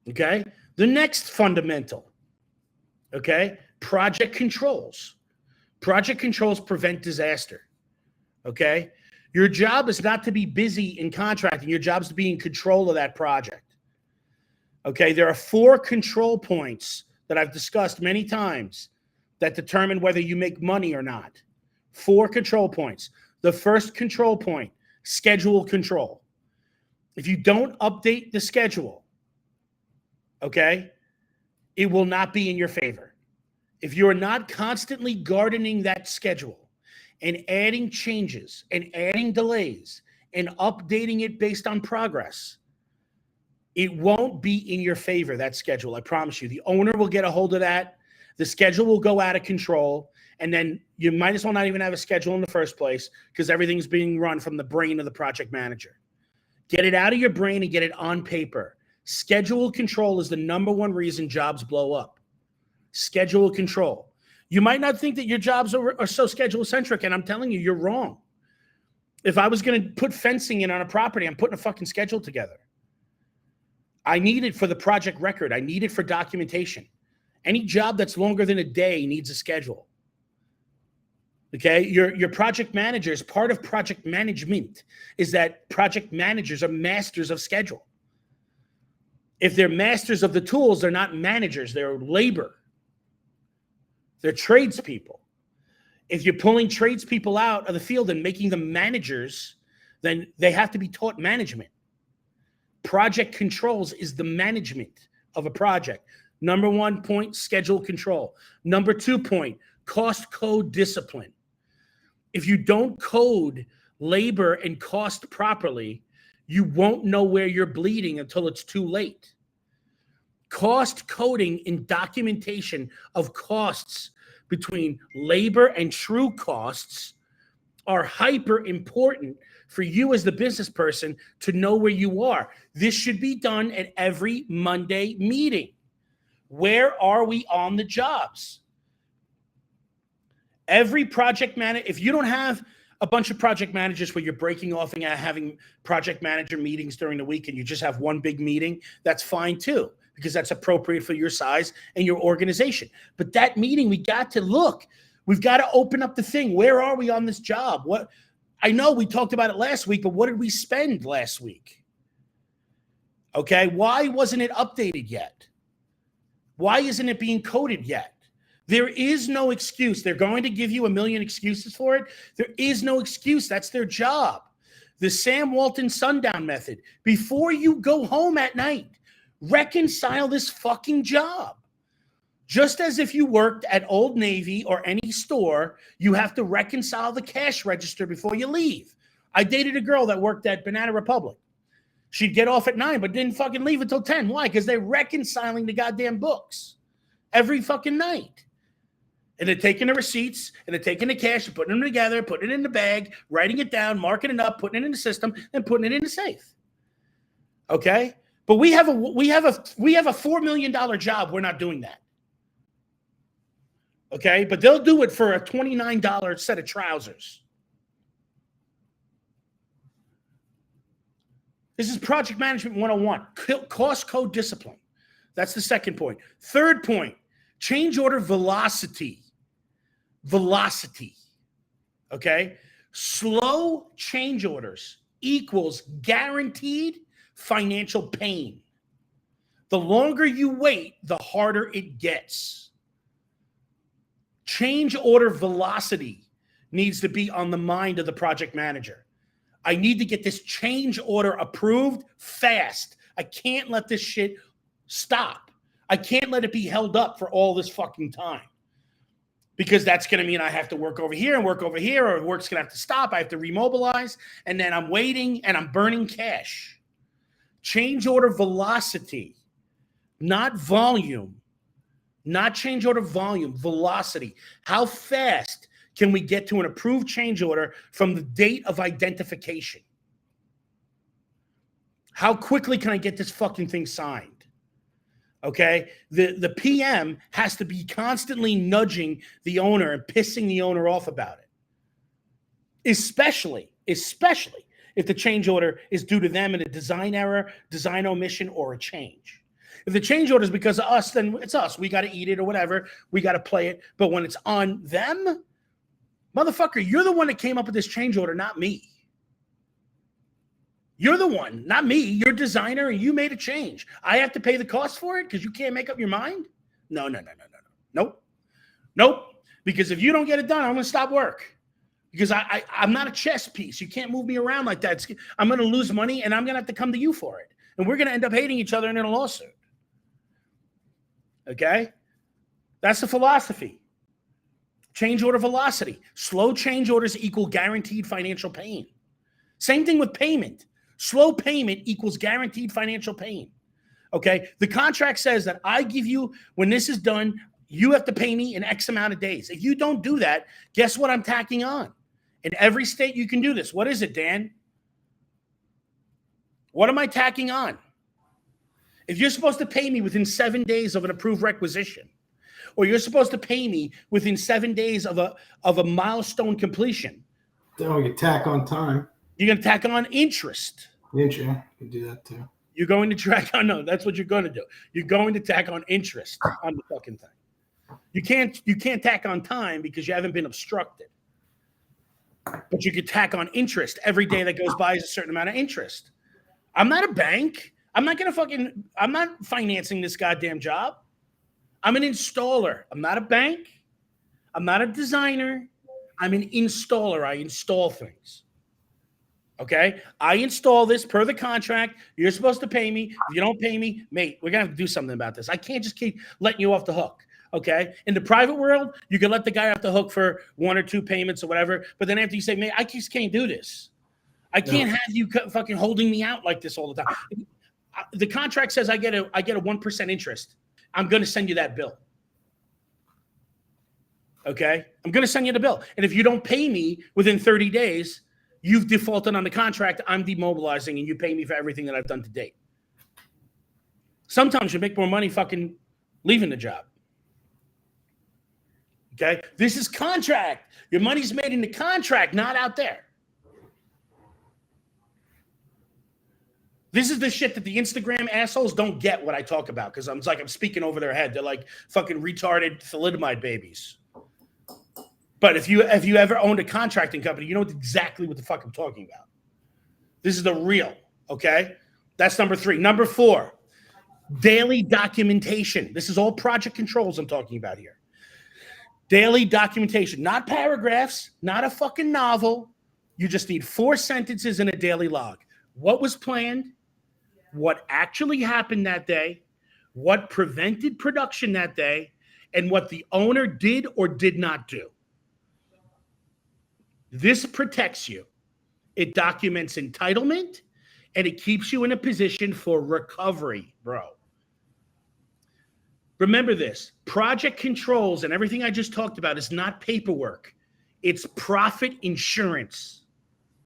Okay. The next fundamental, okay, project controls. Project controls prevent disaster. Okay. Your job is not to be busy in contracting. Your job is to be in control of that project. Okay. There are 4 control points that I've discussed many times that determine whether you make money or not. 4 control points. The first control point, schedule control. If you don't update the schedule, okay, it will not be in your favor. If you're not constantly gardening that schedule and adding changes and adding delays and updating it based on progress, it won't be in your favor, that schedule. I promise you. The owner will get a hold of that. The schedule will go out of control. And then you might as well not even have a schedule in the first place because everything's being run from the brain of the project manager. Get it out of your brain and get it on paper. Schedule control is the #1 reason jobs blow up. Schedule control. You might not think that your jobs are so schedule-centric, and I'm telling you, you're wrong. If I was going to put fencing in on a property, I'm putting a fucking schedule together. I need it for the project record. I need it for documentation. Any job that's longer than a day needs a schedule. Okay, your project managers, part of project management is that project managers are masters of schedule. If they're masters of the tools, they're not managers, they're labor. They're tradespeople. If you're pulling tradespeople out of the field and making them managers, then they have to be taught management. Project controls is the management of a project. #1 point, schedule control. #2 point, cost code discipline. If you don't code labor and cost properly, you won't know where you're bleeding until it's too late. Cost coding and documentation of costs between labor and true costs are hyper important for you as the business person to know where you are. This should be done at every Monday meeting. Where are we on the jobs? Every project manager, if you don't have a bunch of project managers where you're breaking off and having project manager meetings during the week and you just have one big meeting, that's fine too, because that's appropriate for your size and your organization. But that meeting, we got to look. We've got to open up the thing. Where are we on this job? What? I know we talked about it last week, but what did we spend last week? Okay, why wasn't it updated yet? Why isn't it being coded yet? There is no excuse. They're going to give you a million excuses for it. There is no excuse. That's their job. The Sam Walton sundown method. Before you go home at night, reconcile this fucking job. Just as if you worked at Old Navy or any store, you have to reconcile the cash register before you leave. I dated a girl that worked at Banana Republic. She'd get off at 9, but didn't fucking leave until 10. Why? Because they're reconciling the goddamn books every fucking night. And they're taking the receipts and they're taking the cash and putting them together, putting it in the bag, writing it down, marking it up, putting it in the system, and putting it in the safe. Okay? But we have a $4 million job. We're not doing that. Okay? But they'll do it for a $29 set of trousers. This is project management 101. Cost code discipline. That's the second point. Third point, change order velocity. Velocity. Okay? Slow change orders equals guaranteed financial pain. The longer you wait, the harder it gets. Change order velocity needs to be on the mind of the project manager. I need to get this change order approved fast. I can't let this shit stop. I can't let it be held up for all this fucking time. Because that's going to mean I have to work over here and work over here, or work's going to have to stop. I have to remobilize, and then I'm waiting and I'm burning cash. Change order velocity, not volume. Not change order volume, velocity. How fast can we get to an approved change order from the date of identification? How quickly can I get this fucking thing signed? Okay? The PM has to be constantly nudging the owner and pissing the owner off about it. Especially if the change order is due to them in a design error, design omission, or a change. If the change order is because of us, then it's us. We got to eat it or whatever. We got to play it. But when it's on them, motherfucker, you're the one that came up with this change order, not me. You're the one, not me. You're a designer and you made a change. I have to pay the cost for it because you can't make up your mind? No. Nope. Because if you don't get it done, I'm going to stop work. Because I'm not a chess piece. You can't move me around like that. I'm going to lose money, and I'm going to have to come to you for it. And we're going to end up hating each other in a lawsuit. Okay? That's the philosophy. Change order velocity. Slow change orders equal guaranteed financial pain. Same thing with payment. Slow payment equals guaranteed financial pain. Okay? The contract says that I give you, when this is done, you have to pay me in X amount of days. If you don't do that, guess what I'm tacking on? In every state, you can do this. What is it, Dan? What am I tacking on? If you're supposed to pay me within 7 days of an approved requisition, or you're supposed to pay me within 7 days of a milestone completion, then we can tack on time. You're going to tack on interest. Interest, you can do that too. You're going to tack on, no, that's what you're going to do. You're going to tack on interest on the fucking thing. You can't tack on time because you haven't been obstructed. But you could tack on interest. Every day that goes by is a certain amount of interest. I'm not a bank. I'm not financing this goddamn job. I'm an installer. I'm not a bank. I'm not a designer. I'm an installer. I install things. Okay? I install this per the contract. You're supposed to pay me. If you don't pay me, mate, we're going to have to do something about this. I can't just keep letting you off the hook. Okay. In the private world, you can let the guy off the hook for 1 or 2 payments or whatever. But then after you say, man, I just can't do this. I can't have you fucking holding me out like this all the time. The contract says I get a 1% interest. I'm going to send you that bill. Okay. I'm going to send you the bill. And if you don't pay me within 30 days, you've defaulted on the contract. I'm demobilizing and you pay me for everything that I've done to date. Sometimes you make more money fucking leaving the job. Okay, this is contract. Your money's made in the contract, not out there. This is the shit that the Instagram assholes don't get what I talk about because I'm speaking over their head. They're like fucking retarded thalidomide babies. But if you ever owned a contracting company, you know exactly what the fuck I'm talking about. This is the real, okay? That's number 3. Number 4, daily documentation. This is all project controls I'm talking about here. Daily documentation, not paragraphs, not a fucking novel. You just need 4 sentences in a daily log. What was planned, what actually happened that day, what prevented production that day, and what the owner did or did not do. This protects you. It documents entitlement, and it keeps you in a position for recovery, bro. Remember this, project controls and everything I just talked about is not paperwork. It's profit insurance.